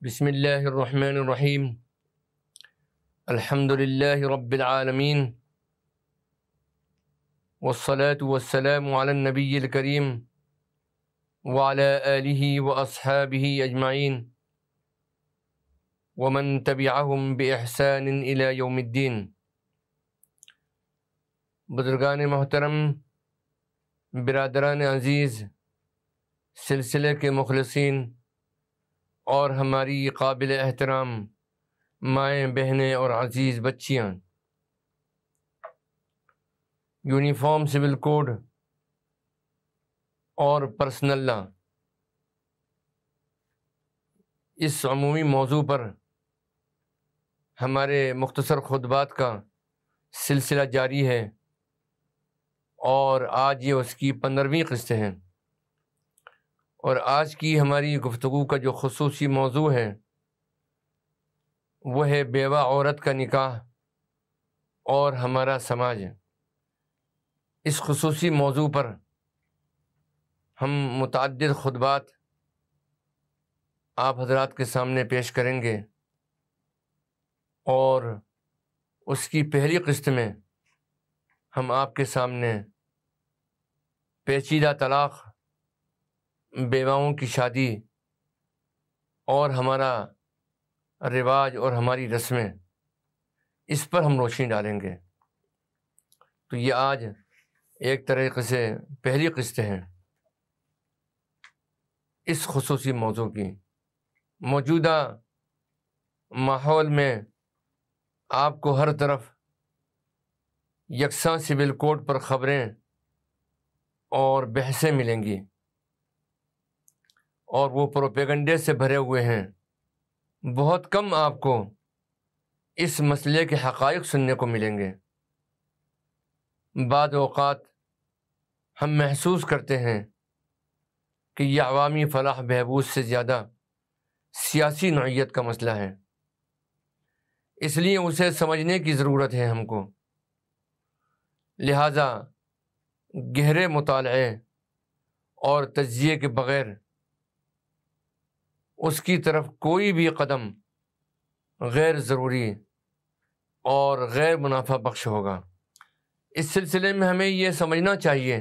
بسم اللہ الرحمن الرحیم الحمد للہ رب العالمین والصلاة والسلام علی النبی الکریم وعلی آلہ واصحابہ اجمعین ومن تبعہم بإحسان الی یوم الدین۔ بزرگان محترم، برادران عزیز، سلسلے کے مخلصین اور ہماری قابل احترام مائیں، بہنیں اور عزیز بچیاں، یونیفارم سول کوڈ اور پرسنل لا، اس عمومی موضوع پر ہمارے مختصر خطبات کا سلسلہ جاری ہے اور آج یہ اس کی 15ویں قسط ہے۔ اور آج کی ہماری گفتگو کا جو خصوصی موضوع ہے وہ ہے بیوہ عورت کا نکاح اور ہمارا سماج۔ اس خصوصی موضوع پر ہم متعدد خطبات آپ حضرات کے سامنے پیش کریں گے، اور اس کی پہلی قسط میں ہم آپ کے سامنے پیچیدہ طلاق، بیواؤں کی شادی اور ہمارا رواج اور ہماری رسمیں، اس پر ہم روشنی ڈالیں گے۔ تو یہ آج ایک طریقے سے پہلی قسط ہے اس خصوصی موضوع کی۔ موجودہ ماحول میں آپ کو ہر طرف یکساں سول کوڈ پر خبریں اور بحثیں ملیں گی، اور وہ پروپیگنڈے سے بھرے ہوئے ہیں۔ بہت کم آپ کو اس مسئلے کے حقائق سننے کو ملیں گے۔ بعض اوقات ہم محسوس کرتے ہیں کہ یہ عوامی فلاح بہبود سے زیادہ سیاسی نوعیت کا مسئلہ ہے، اس لیے اسے سمجھنے کی ضرورت ہے ہم کو۔ لہٰذا گہرے مطالعے اور تجزیے کے بغیر اس کی طرف کوئی بھی قدم غیر ضروری اور غیر منافع بخش ہوگا۔ اس سلسلے میں ہمیں یہ سمجھنا چاہیے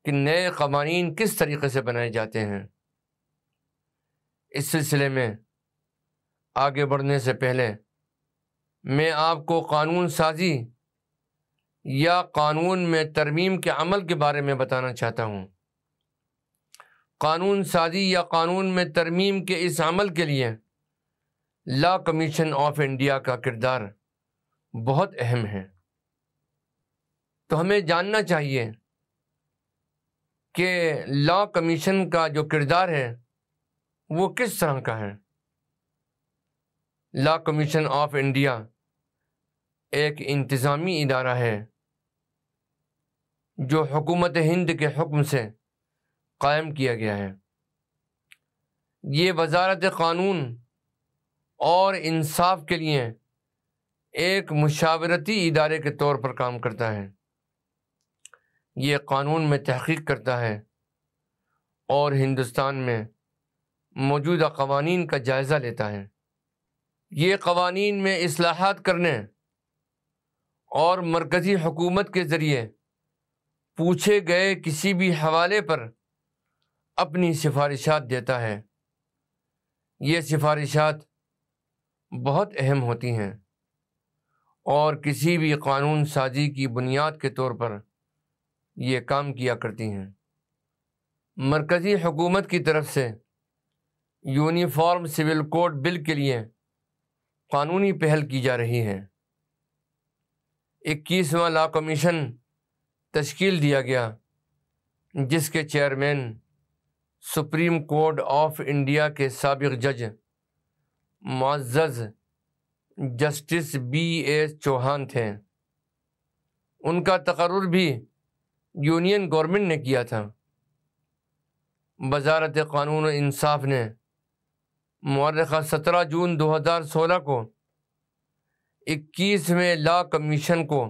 کہ نئے قوانین کس طریقے سے بنائے جاتے ہیں۔ اس سلسلے میں آگے بڑھنے سے پہلے میں آپ کو قانون سازی یا قانون میں ترمیم کے عمل کے بارے میں بتانا چاہتا ہوں۔ قانون سازی یا قانون میں ترمیم کے اس عمل کے لیے لا کمیشن آف انڈیا کا کردار بہت اہم ہے۔ تو ہمیں جاننا چاہیے کہ لا کمیشن کا جو کردار ہے وہ کس طرح کا ہے۔ لا کمیشن آف انڈیا ایک انتظامی ادارہ ہے جو حکومت ہند کے حکم سے قائم کیا گیا ہے۔ یہ وزارت قانون اور انصاف کے لیے ایک مشاورتی ادارے کے طور پر کام کرتا ہے۔ یہ قانون میں تحقیق کرتا ہے اور ہندوستان میں موجودہ قوانین کا جائزہ لیتا ہے۔ یہ قوانین میں اصلاحات کرنے اور مرکزی حکومت کے ذریعے پوچھے گئے کسی بھی حوالے پر اپنی سفارشات دیتا ہے۔ یہ سفارشات بہت اہم ہوتی ہیں اور کسی بھی قانون سازی کی بنیاد کے طور پر یہ کام کیا کرتی ہیں۔ مرکزی حکومت کی طرف سے یونیفارم سول کوڈ بل کے لیے قانونی پہل کی جا رہی ہے۔ 21واں لا کمیشن تشکیل دیا گیا، جس کے chairman supreme court of India کے سابق جج معزز جسٹس بی اے چوہان تھے۔ ان کا تقرر بھی یونین گورنمنٹ نے کیا تھا۔ وزارت قانون و انصاف نے مورخہ 17 جون 2016 کو 21ویں لا کمیشن کو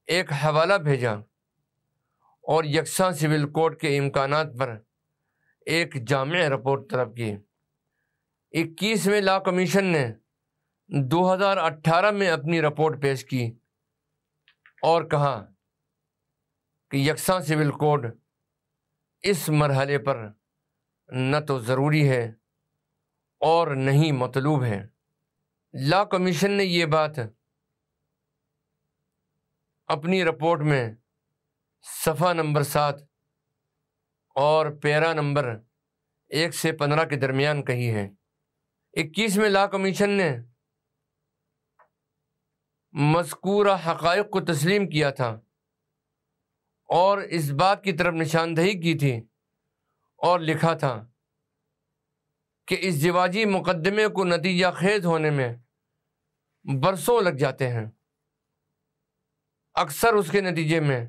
ایک حوالہ بھیجا اور یکساں سول کوڈ کے امکانات پر ایک جامع رپورٹ طلب کی۔ 21ویں لا کمیشن نے 2018 میں اپنی رپورٹ پیش کی اور کہا کہ یکساں سول کوڈ اس مرحلے پر نہ تو ضروری ہے اور نہ ہی مطلوب ہے۔ لا کمیشن نے یہ بات اپنی رپورٹ میں صفحہ نمبر 7 اور پیرا نمبر 1 سے 15 کے درمیان کہی ہے۔ 21ویں لا کمیشن نے مذکورہ حقائق کو تسلیم کیا تھا اور اس بات کی طرف نشاندہی کی تھی اور لکھا تھا کہ ازدواجی مقدمے کو نتیجہ خیز ہونے میں برسوں لگ جاتے ہیں۔ اکثر اس کے نتیجے میں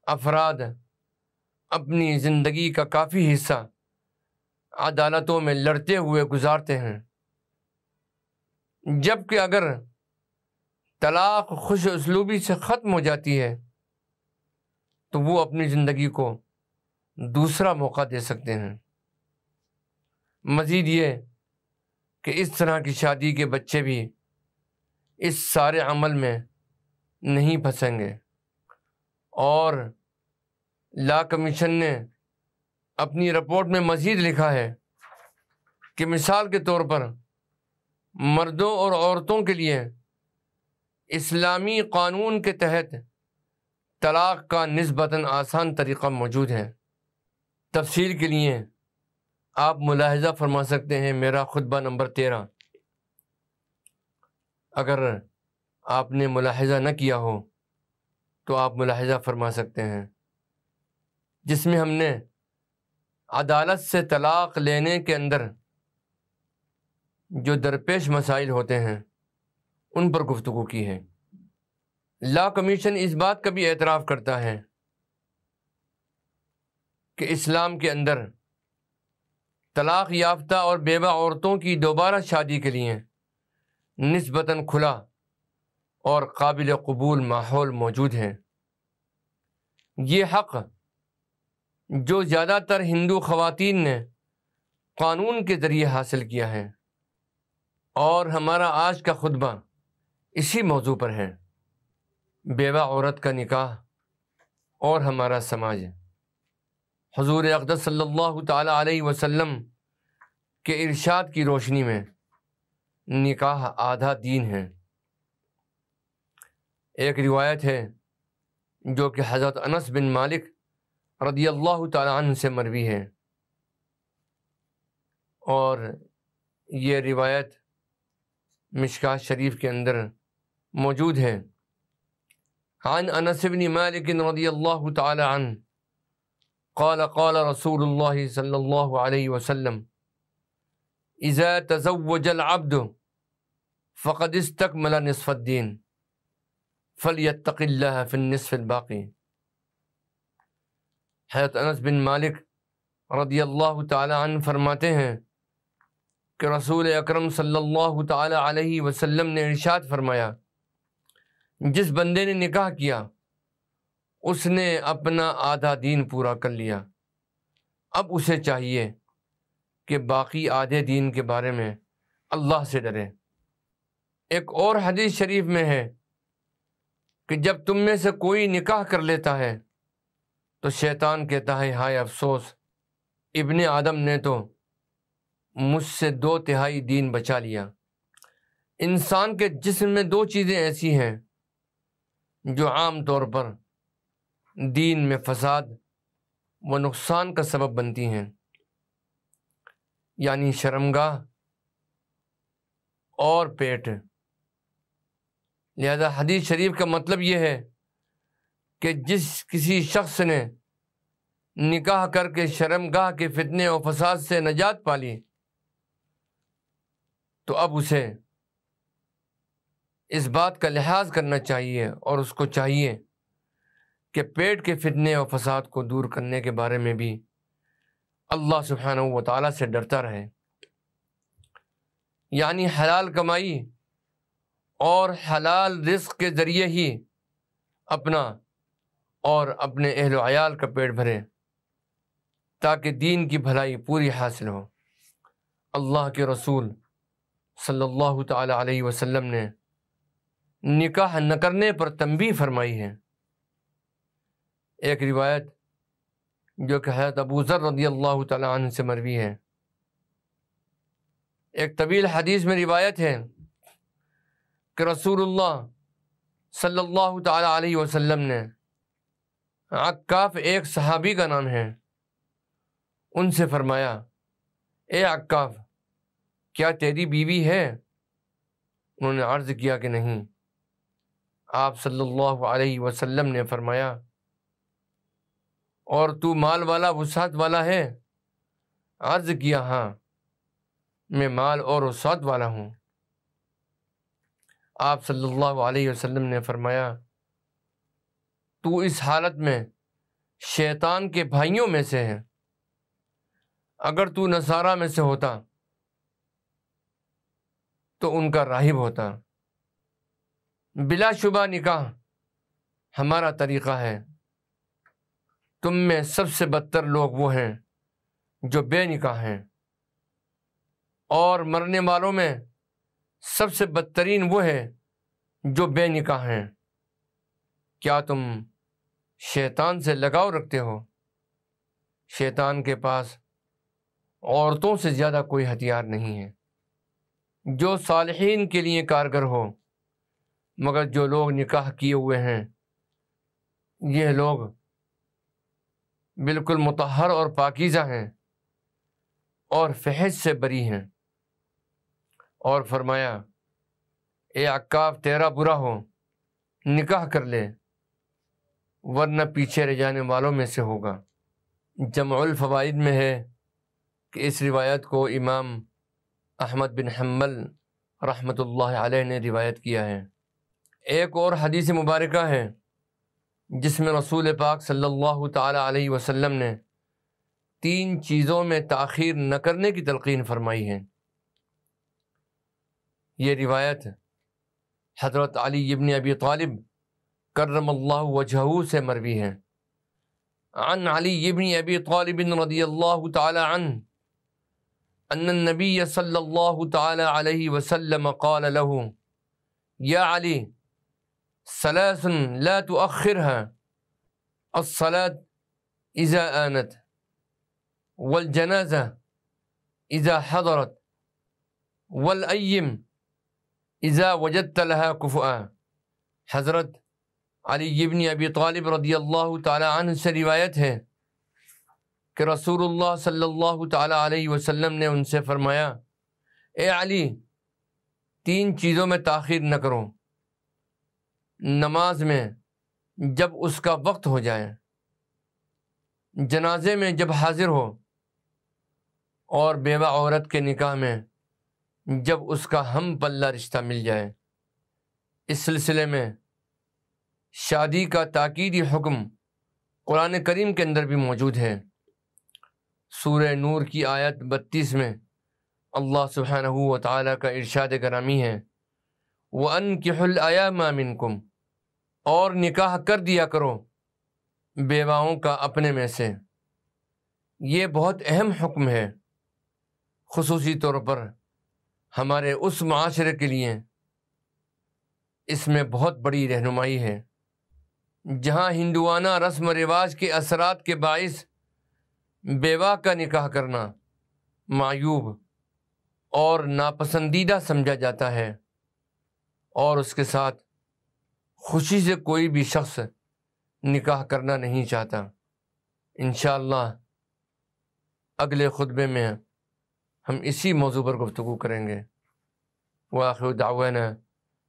افراد اپنی زندگی کا کافی حصہ عدالتوں میں لڑتے ہوئے گزارتے ہیں، جبکہ اگر طلاق خوش اسلوبی سے ختم ہو جاتی ہے تو وہ اپنی زندگی کو دوسرا موقع دے سکتے ہیں۔ مزید یہ کہ اس طرح کی شادی کے بچے بھی اس سارے عمل میں نہیں پھنسیں گے۔ اور لا کمیشن نے اپنی رپورٹ میں مزید لکھا ہے کہ مثال کے طور پر مردوں اور عورتوں کے لیے اسلامی قانون کے تحت طلاق کا نسبتاً آسان طریقہ موجود ہے۔ تفصیل کے لیے آپ ملاحظہ فرما سکتے ہیں میرا خطبہ نمبر 13، اگر آپ نے ملاحظہ نہ کیا ہو تو آپ ملاحظہ فرما سکتے ہیں، جس میں ہم نے عدالت سے طلاق لینے کے اندر جو درپیش مسائل ہوتے ہیں ان پر گفتگو کی ہے۔ لا کمیشن اس بات کا بھی اعتراف کرتا ہے کہ اسلام کے اندر طلاق یافتہ اور بیوہ عورتوں کی دوبارہ شادی کے لیے نسبتاً کھلا اور قابل قبول ماحول موجود ہے۔ یہ حق جو زیادہ تر ہندو خواتین نے قانون کے ذریعے حاصل کیا ہے، اور ہمارا آج کا خطبہ اسی موضوع پر ہے، بیوہ عورت کا نکاح اور ہمارا سماج۔ حضور اقدس صلی اللہ تعالی علیہ وسلم کے ارشاد کی روشنی میں نکاح آدھا دین ہے۔ ایک روایت ہے جو کہ حضرت انس بن مالک رضی اللہ تعالی عنہ سے مروی ہے، اور یہ روایت مشکوٰۃ شریف کے اندر موجود ہے۔ عن انس بن مالک رضی اللہ تعالی عنہ قال قال رسول اللہ صلی اللہ علیہ وسلم اذا تزوج العبد فقد استکمل نصف الدین فلیتق اللہ فی النصف الباقی۔ حضرت انس بن مالک رضی اللہ تعالی عنہ فرماتے ہیں کہ رسول اکرم صلی اللہ تعالی علیہ وسلم نے ارشاد فرمایا، جس بندے نے نکاح کیا اس نے اپنا آدھا دین پورا کر لیا، اب اسے چاہیے کہ باقی آدھے دین کے بارے میں اللہ سے ڈرے۔ ایک اور حدیث شریف میں ہے کہ جب تم میں سے کوئی نکاح کر لیتا ہے تو شیطان کہتا ہے ہائے افسوس، ابن آدم نے تو مجھ سے 2/3 دین بچا لیا۔ انسان کے جسم میں 2 چیزیں ایسی ہیں جو عام طور پر دین میں فساد و نقصان کا سبب بنتی ہیں، یعنی شرمگاہ اور پیٹ۔ لہذا حدیث شریف کا مطلب یہ ہے کہ جس کسی شخص نے نکاح کر کے شرمگاہ کے فتنے و فساد سے نجات پالی تو اب اسے اس بات کا لحاظ کرنا چاہیے اور اس کو چاہیے کہ پیٹ کے فتنے و فساد کو دور کرنے کے بارے میں بھی اللہ سبحانہ و تعالیٰ سے ڈرتا رہے، یعنی حلال کمائی اور حلال رزق کے ذریعے ہی اپنا اور اپنے اہل و عیال کا پیٹ بھرے تاکہ دین کی بھلائی پوری حاصل ہو۔ اللہ کے رسول صلی اللہ تعالی علیہ وسلم نے نکاح نہ کرنے پر تنبیہ فرمائی ہے۔ ایک روایت جو کہ حضرت ابو ذر رضی اللہ تعالی عنہ سے مروی ہے، ایک طویل حدیث میں روایت ہے کہ رسول اللہ صلی اللہ تعالی علیہ وسلم نے، عکاف ایک صحابی کا نام ہے، ان سے فرمایا، اے عکاف، کیا تیری بیوی ہے؟ انہوں نے عرض کیا کہ نہیں۔ آپ صلی اللہ علیہ وسلم نے فرمایا، اور تو مال والا وسعت والا ہے؟ عرض کیا، ہاں، میں مال اور وسعت والا ہوں۔ آپ صلی اللہ علیہ وسلم نے فرمایا، تو اس حالت میں شیطان کے بھائیوں میں سے ہے، اگر تو نصارہ میں سے ہوتا تو ان کا راہب ہوتا۔ بلا شبہ نکاح ہمارا طریقہ ہے۔ تم میں سب سے بدتر لوگ وہ ہیں جو بے نکاح ہیں، اور مرنے والوں میں سب سے بدترین وہ ہے جو بے نکاح ہیں۔ کیا تم شیطان سے لگاؤ رکھتے ہو؟ شیطان کے پاس عورتوں سے زیادہ کوئی ہتھیار نہیں ہے جو صالحین کے لیے کارگر ہو، مگر جو لوگ نکاح کیے ہوئے ہیں یہ لوگ بالکل مطہر اور پاکیزہ ہیں اور فحش سے بری ہیں۔ اور فرمایا، اے عکاف، تیرا برا ہو نکاح کر لے، ورنہ پیچھے رہ جانے والوں میں سے ہوگا۔ جمع الفوائد میں ہے کہ اس روایت کو امام احمد بن حنبل رحمۃ اللہ علیہ نے روایت کیا ہے۔ ایک اور حدیث مبارکہ ہے جس میں رسول پاک صلی اللہ تعالی علیہ وسلم نے 3 چیزوں میں تاخیر نہ کرنے کی تلقین فرمائی ہے۔ یہ روایت حضرت علی ابن ابی طالب کرم اللہ وجہہ سے مروی ہے۔ عن علی ابن ابی طالب رضی اللہ تعالی عنہ ان النبی صلی اللہ تعالی علیہ وسلم قال له یا علی ثلاث لا تؤخرها الصلاة اذا آنت والجنازة اذا حضرت والأيم اذا وجدت لها کفؤا۔ حضرت علی ابن ابی طالب رضی اللہ تعالی عنہ سے روایت ہے کہ رسول اللہ صلی اللہ تعالی علیہ وسلم نے ان سے فرمایا، اے علی، 3 چیزوں میں تاخیر نہ کرو، نماز میں جب اس کا وقت ہو جائے، جنازے میں جب حاضر ہو، اور بیوہ عورت کے نکاح میں جب اس کا ہم پلہ رشتہ مل جائے۔ اس سلسلے میں شادی کا تاکیدی حکم قرآن کریم کے اندر بھی موجود ہے۔ سورہ نور کی آیت 32 میں اللہ سبحانہ و تعالیٰ کا ارشاد گرامی ہے، وَأَنكِحُوا الْأَيَامَ مِنكُمْ، اور نکاح کر دیا کرو بیواؤں کا اپنے میں سے۔ یہ بہت اہم حکم ہے، خصوصی طور پر ہمارے اس معاشرے کے لیے اس میں بہت بڑی رہنمائی ہے جہاں ہندوانہ رسم و رواج کے اثرات کے باعث بیوہ کا نکاح کرنا معیوب اور ناپسندیدہ سمجھا جاتا ہے، اور اس کے ساتھ خوشی سے کوئی بھی شخص نکاح کرنا نہیں چاہتا۔ انشاءاللہ اگلے خطبے میں ہم اسی موضوع پر گفتگو کریں گے۔ وآخر دعوانا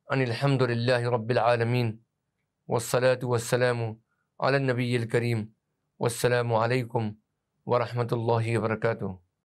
ان الحمد للہ رب العالمین، والصلاة والسلام علی النبی الکریم، والسلام علیکم ورحمۃ اللہ وبرکاتہ۔